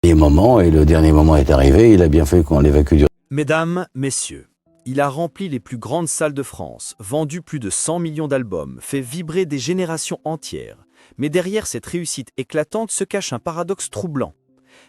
Et le dernier moment est arrivé, il a bien fait qu'on l'évacue du... Mesdames, messieurs, il a rempli les plus grandes salles de France, vendu plus de 100 millions d'albums, fait vibrer des générations entières. Mais derrière cette réussite éclatante se cache un paradoxe troublant.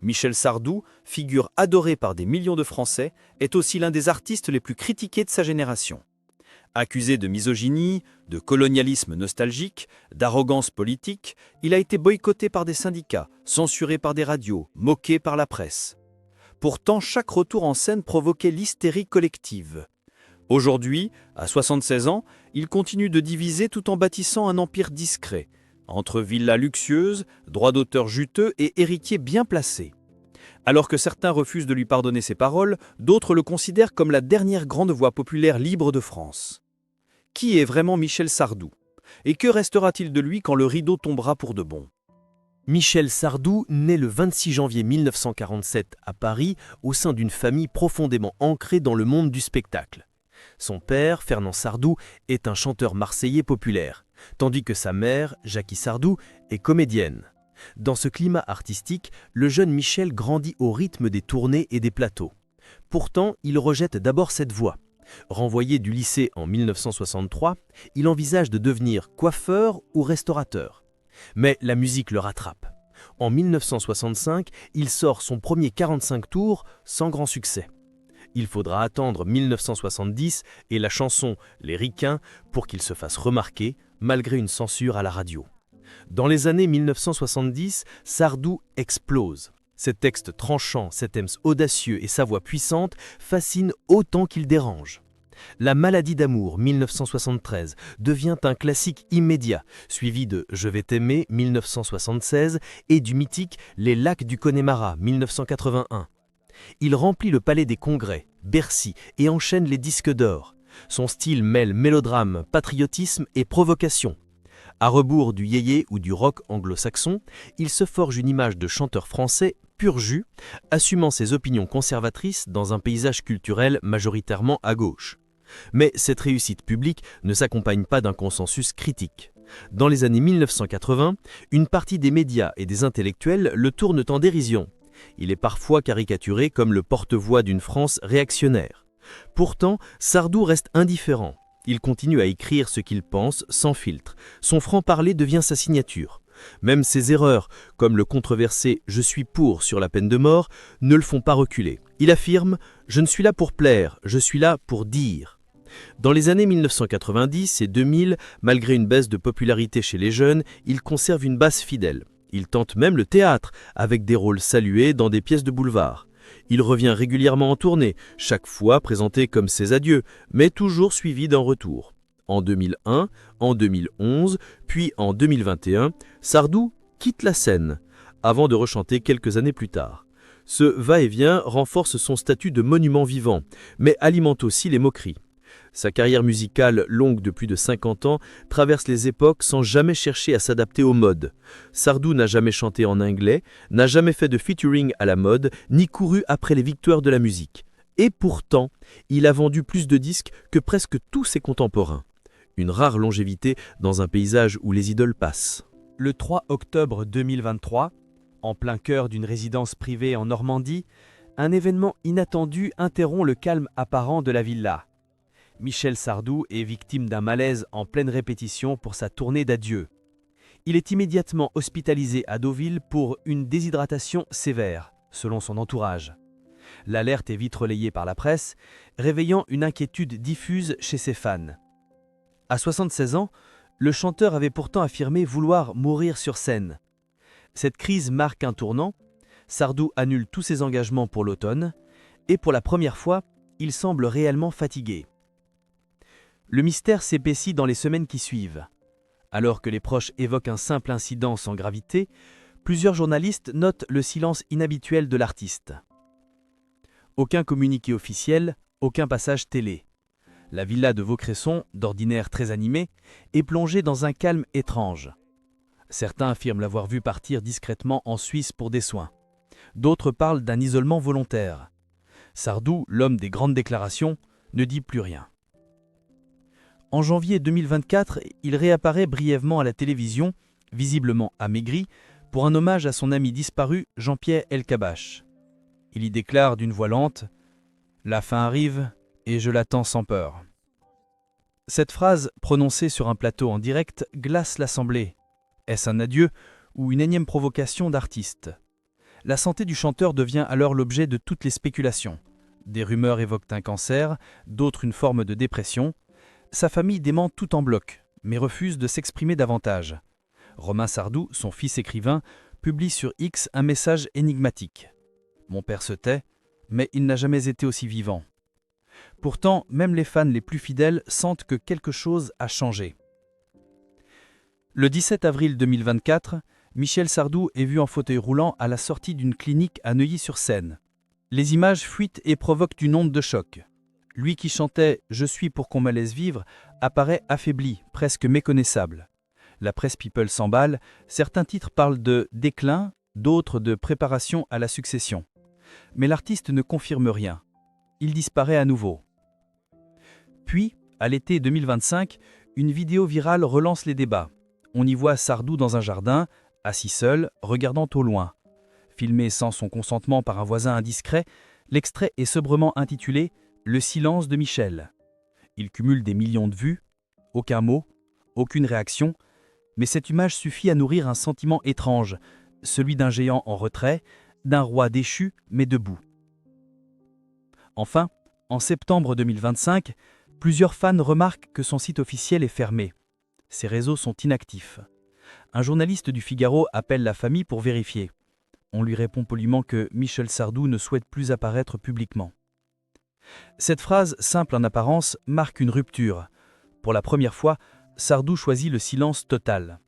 Michel Sardou, figure adorée par des millions de Français, est aussi l'un des artistes les plus critiqués de sa génération. Accusé de misogynie, de colonialisme nostalgique, d'arrogance politique, il a été boycotté par des syndicats, censuré par des radios, moqué par la presse. Pourtant, chaque retour en scène provoquait l'hystérie collective. Aujourd'hui, à 76 ans, il continue de diviser tout en bâtissant un empire discret, entre villas luxueuses, droits d'auteur juteux et héritiers bien placés. Alors que certains refusent de lui pardonner ses paroles, d'autres le considèrent comme la dernière grande voix populaire libre de France. Qui est vraiment Michel Sardou? Et que restera-t-il de lui quand le rideau tombera pour de bon? Michel Sardou naît le 26 janvier 1947 à Paris au sein d'une famille profondément ancrée dans le monde du spectacle. Son père, Fernand Sardou, est un chanteur marseillais populaire, tandis que sa mère, Jacky Sardou, est comédienne. Dans ce climat artistique, le jeune Michel grandit au rythme des tournées et des plateaux. Pourtant, il rejette d'abord cette voie. Renvoyé du lycée en 1963, il envisage de devenir coiffeur ou restaurateur. Mais la musique le rattrape. En 1965, il sort son premier 45 tours sans grand succès. Il faudra attendre 1970 et la chanson Les Ricains pour qu'il se fasse remarquer, malgré une censure à la radio. Dans les années 1970, Sardou explose. Ses textes tranchants, ses thèmes audacieux et sa voix puissante fascinent autant qu'il dérange. La maladie d'amour 1973 devient un classique immédiat, suivi de Je vais t'aimer 1976 et du mythique Les lacs du Connemara 1981. Il remplit le palais des Congrès, Bercy et enchaîne les disques d'or. Son style mêle mélodrame, patriotisme et provocation. À rebours du yéyé ou du rock anglo-saxon, il se forge une image de chanteur français pur jus, assumant ses opinions conservatrices dans un paysage culturel majoritairement à gauche. Mais cette réussite publique ne s'accompagne pas d'un consensus critique. Dans les années 1980, une partie des médias et des intellectuels le tournent en dérision. Il est parfois caricaturé comme le porte-voix d'une France réactionnaire. Pourtant, Sardou reste indifférent. Il continue à écrire ce qu'il pense sans filtre. Son franc-parler devient sa signature. Même ses erreurs, comme le controversé « Je suis pour » sur la peine de mort, ne le font pas reculer. Il affirme « Je ne suis là pour plaire, je suis là pour dire ». Dans les années 1990 et 2000, malgré une baisse de popularité chez les jeunes, il conserve une base fidèle. Il tente même le théâtre, avec des rôles salués dans des pièces de boulevard. Il revient régulièrement en tournée, chaque fois présenté comme ses adieux, mais toujours suivi d'un retour. En 2001, en 2011, puis en 2021, Sardou quitte la scène, avant de rechanter quelques années plus tard. Ce va-et-vient renforce son statut de monument vivant, mais alimente aussi les moqueries. Sa carrière musicale, longue de plus de 50 ans, traverse les époques sans jamais chercher à s'adapter aux modes. Sardou n'a jamais chanté en anglais, n'a jamais fait de featuring à la mode, ni couru après les victoires de la musique. Et pourtant, il a vendu plus de disques que presque tous ses contemporains. Une rare longévité dans un paysage où les idoles passent. Le 3 octobre 2023, en plein cœur d'une résidence privée en Normandie, un événement inattendu interrompt le calme apparent de la villa. Michel Sardou est victime d'un malaise en pleine répétition pour sa tournée d'adieu. Il est immédiatement hospitalisé à Deauville pour une déshydratation sévère, selon son entourage. L'alerte est vite relayée par la presse, réveillant une inquiétude diffuse chez ses fans. À 76 ans, le chanteur avait pourtant affirmé vouloir mourir sur scène. Cette crise marque un tournant. Sardou annule tous ses engagements pour l'automne et pour la première fois, il semble réellement fatigué. Le mystère s'épaissit dans les semaines qui suivent. Alors que les proches évoquent un simple incident sans gravité, plusieurs journalistes notent le silence inhabituel de l'artiste. Aucun communiqué officiel, aucun passage télé. La villa de Vaucresson, d'ordinaire très animée, est plongée dans un calme étrange. Certains affirment l'avoir vu partir discrètement en Suisse pour des soins. D'autres parlent d'un isolement volontaire. Sardou, l'homme des grandes déclarations, ne dit plus rien. En janvier 2024, il réapparaît brièvement à la télévision, visiblement amaigri, pour un hommage à son ami disparu Jean-Pierre Elkabbach. Il y déclare d'une voix lente « La fin arrive et je l'attends sans peur ». Cette phrase, prononcée sur un plateau en direct, glace l'assemblée. Est-ce un adieu ou une énième provocation d'artiste? La santé du chanteur devient alors l'objet de toutes les spéculations. Des rumeurs évoquent un cancer, d'autres une forme de dépression. Sa famille dément tout en bloc, mais refuse de s'exprimer davantage. Romain Sardou, son fils écrivain, publie sur X un message énigmatique. « Mon père se tait, mais il n'a jamais été aussi vivant. » Pourtant, même les fans les plus fidèles sentent que quelque chose a changé. Le 17 avril 2024, Michel Sardou est vu en fauteuil roulant à la sortie d'une clinique à Neuilly-sur-Seine. Les images fuitent et provoquent une onde de choc. Lui qui chantait « Je suis pour qu'on me laisse vivre » apparaît affaibli, presque méconnaissable. La presse People s'emballe, certains titres parlent de déclin, d'autres de préparation à la succession. Mais l'artiste ne confirme rien. Il disparaît à nouveau. Puis, à l'été 2025, une vidéo virale relance les débats. On y voit Sardou dans un jardin, assis seul, regardant au loin. Filmé sans son consentement par un voisin indiscret, l'extrait est sobrement intitulé « Le silence de Michel ». Il cumule des millions de vues, aucun mot, aucune réaction, mais cette image suffit à nourrir un sentiment étrange, celui d'un géant en retrait, d'un roi déchu mais debout. Enfin, en septembre 2025, plusieurs fans remarquent que son site officiel est fermé. Ses réseaux sont inactifs. Un journaliste du Figaro appelle la famille pour vérifier. On lui répond poliment que Michel Sardou ne souhaite plus apparaître publiquement. Cette phrase, simple en apparence, marque une rupture. Pour la première fois, Sardou choisit le silence total.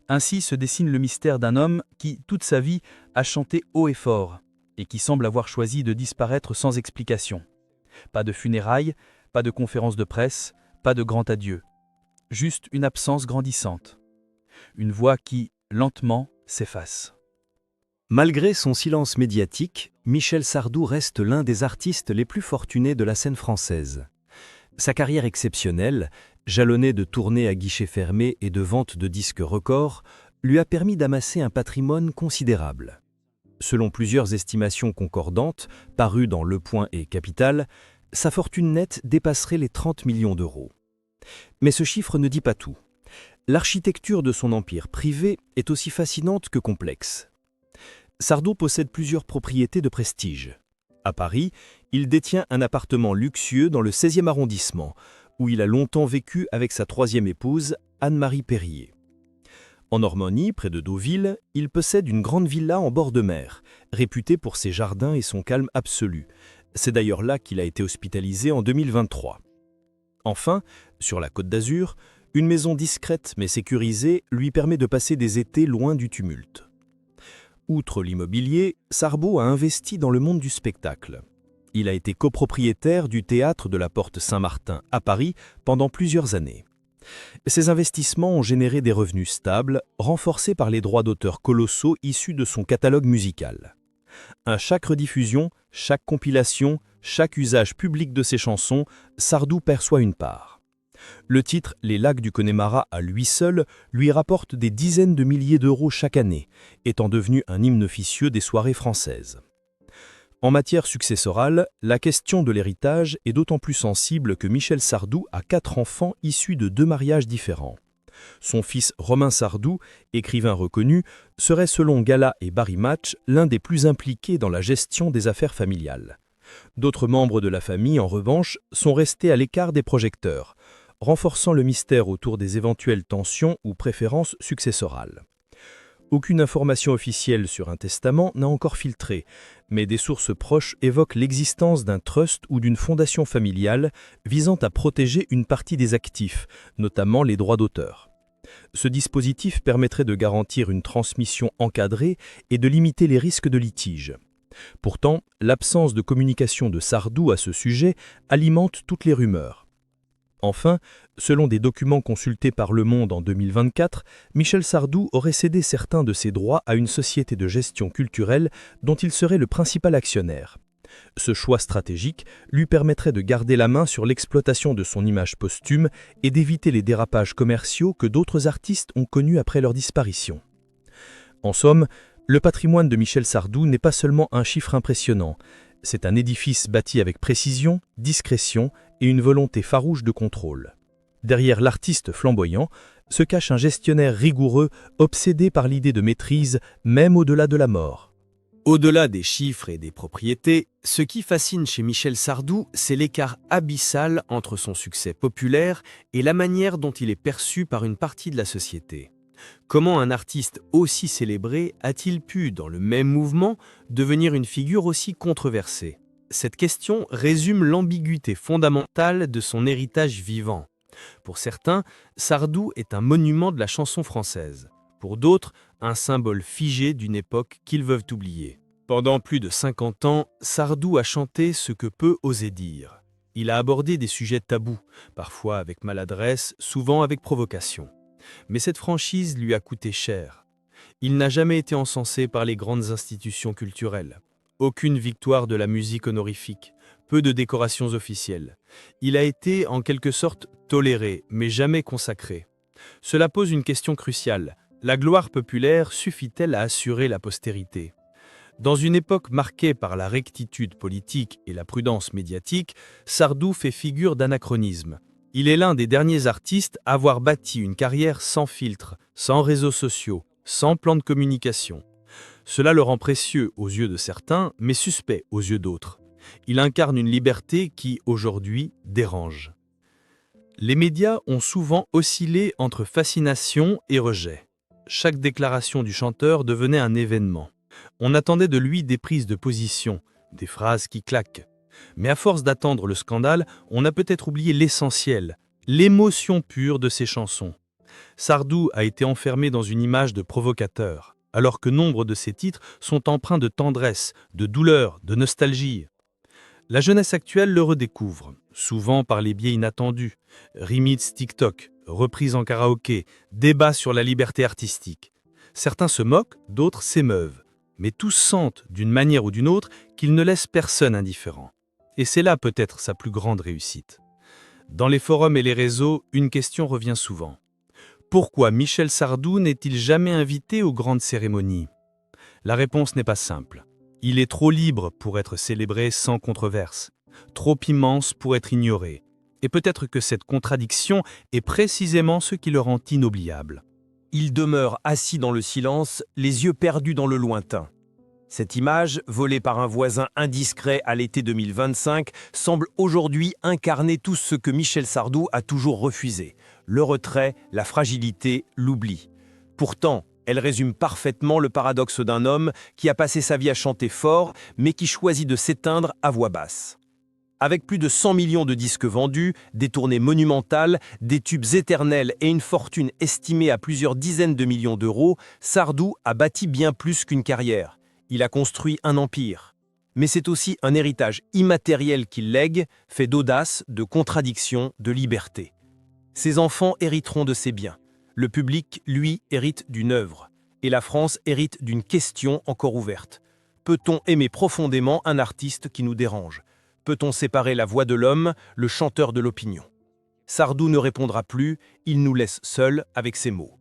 Ainsi se dessine le mystère d'un homme qui, toute sa vie, a chanté haut et fort, et qui semble avoir choisi de disparaître sans explication. Pas de funérailles, pas de conférence de presse, pas de grand adieu. Juste une absence grandissante. Une voix qui, lentement, s'efface. Malgré son silence médiatique, Michel Sardou reste l'un des artistes les plus fortunés de la scène française. Sa carrière exceptionnelle, jalonnée de tournées à guichets fermés et de ventes de disques records, lui a permis d'amasser un patrimoine considérable. Selon plusieurs estimations concordantes, parues dans Le Point et Capital, sa fortune nette dépasserait les 30 millions d'euros. Mais ce chiffre ne dit pas tout. L'architecture de son empire privé est aussi fascinante que complexe. Sardou possède plusieurs propriétés de prestige. À Paris, il détient un appartement luxueux dans le 16e arrondissement, où il a longtemps vécu avec sa troisième épouse, Anne-Marie Perrier. En Normandie, près de Deauville, il possède une grande villa en bord de mer, réputée pour ses jardins et son calme absolu. C'est d'ailleurs là qu'il a été hospitalisé en 2023. Enfin, sur la Côte d'Azur, une maison discrète mais sécurisée lui permet de passer des étés loin du tumulte. Outre l'immobilier, Sardou a investi dans le monde du spectacle. Il a été copropriétaire du théâtre de la Porte Saint-Martin à Paris pendant plusieurs années. Ces investissements ont généré des revenus stables, renforcés par les droits d'auteur colossaux issus de son catalogue musical. À chaque rediffusion, chaque compilation, chaque usage public de ses chansons, Sardou perçoit une part. Le titre « Les lacs du Connemara » à lui seul lui rapporte des dizaines de milliers d'euros chaque année, étant devenu un hymne officieux des soirées françaises. En matière successorale, la question de l'héritage est d'autant plus sensible que Michel Sardou a 4 enfants issus de 2 mariages différents. Son fils Romain Sardou, écrivain reconnu, serait selon Gala et Barry Match l'un des plus impliqués dans la gestion des affaires familiales. D'autres membres de la famille, en revanche, sont restés à l'écart des projecteurs, renforçant le mystère autour des éventuelles tensions ou préférences successorales. Aucune information officielle sur un testament n'a encore filtré, mais des sources proches évoquent l'existence d'un trust ou d'une fondation familiale visant à protéger une partie des actifs, notamment les droits d'auteur. Ce dispositif permettrait de garantir une transmission encadrée et de limiter les risques de litige. Pourtant, l'absence de communication de Sardou à ce sujet alimente toutes les rumeurs. Enfin, selon des documents consultés par Le Monde en 2024, Michel Sardou aurait cédé certains de ses droits à une société de gestion culturelle dont il serait le principal actionnaire. Ce choix stratégique lui permettrait de garder la main sur l'exploitation de son image posthume et d'éviter les dérapages commerciaux que d'autres artistes ont connus après leur disparition. En somme, le patrimoine de Michel Sardou n'est pas seulement un chiffre impressionnant, c'est un édifice bâti avec précision, discrétion et une volonté farouche de contrôle. Derrière l'artiste flamboyant se cache un gestionnaire rigoureux, obsédé par l'idée de maîtrise, même au-delà de la mort. Au-delà des chiffres et des propriétés, ce qui fascine chez Michel Sardou, c'est l'écart abyssal entre son succès populaire et la manière dont il est perçu par une partie de la société. Comment un artiste aussi célébré a-t-il pu, dans le même mouvement, devenir une figure aussi controversée? Cette question résume l'ambiguïté fondamentale de son héritage vivant. Pour certains, Sardou est un monument de la chanson française. Pour d'autres, un symbole figé d'une époque qu'ils veulent oublier. Pendant plus de 50 ans, Sardou a chanté ce que peu oser dire. Il a abordé des sujets tabous, parfois avec maladresse, souvent avec provocation. Mais cette franchise lui a coûté cher. Il n'a jamais été encensé par les grandes institutions culturelles. Aucune victoire de la musique honorifique, peu de décorations officielles. Il a été, en quelque sorte, toléré, mais jamais consacré. Cela pose une question cruciale. La gloire populaire suffit-elle à assurer la postérité? Dans une époque marquée par la rectitude politique et la prudence médiatique, Sardou fait figure d'anachronisme. Il est l'un des derniers artistes à avoir bâti une carrière sans filtre, sans réseaux sociaux, sans plan de communication. Cela le rend précieux aux yeux de certains, mais suspect aux yeux d'autres. Il incarne une liberté qui, aujourd'hui, dérange. Les médias ont souvent oscillé entre fascination et rejet. Chaque déclaration du chanteur devenait un événement. On attendait de lui des prises de position, des phrases qui claquent. Mais à force d'attendre le scandale, on a peut-être oublié l'essentiel, l'émotion pure de ses chansons. Sardou a été enfermé dans une image de provocateur, alors que nombre de ses titres sont empreints de tendresse, de douleur, de nostalgie. La jeunesse actuelle le redécouvre, souvent par les biais inattendus. Remix TikTok, reprises en karaoké, débats sur la liberté artistique. Certains se moquent, d'autres s'émeuvent. Mais tous sentent, d'une manière ou d'une autre, qu'il ne laisse personne indifférent. Et c'est là peut-être sa plus grande réussite. Dans les forums et les réseaux, une question revient souvent. Pourquoi Michel Sardou n'est-il jamais invité aux grandes cérémonies? La réponse n'est pas simple. Il est trop libre pour être célébré sans controverse, trop immense pour être ignoré. Et peut-être que cette contradiction est précisément ce qui le rend inoubliable. Il demeure assis dans le silence, les yeux perdus dans le lointain. Cette image, volée par un voisin indiscret à l'été 2025, semble aujourd'hui incarner tout ce que Michel Sardou a toujours refusé. Le retrait, la fragilité, l'oubli. Pourtant, elle résume parfaitement le paradoxe d'un homme qui a passé sa vie à chanter fort, mais qui choisit de s'éteindre à voix basse. Avec plus de 100 millions de disques vendus, des tournées monumentales, des tubes éternels et une fortune estimée à plusieurs dizaines de millions d'euros, Sardou a bâti bien plus qu'une carrière. Il a construit un empire. Mais c'est aussi un héritage immatériel qu'il lègue, fait d'audace, de contradiction, de liberté. Ses enfants hériteront de ses biens. Le public, lui, hérite d'une œuvre. Et la France hérite d'une question encore ouverte. Peut-on aimer profondément un artiste qui nous dérange? Peut-on séparer la voix de l'homme, le chanteur de l'opinion? Sardou ne répondra plus, il nous laisse seuls avec ses mots.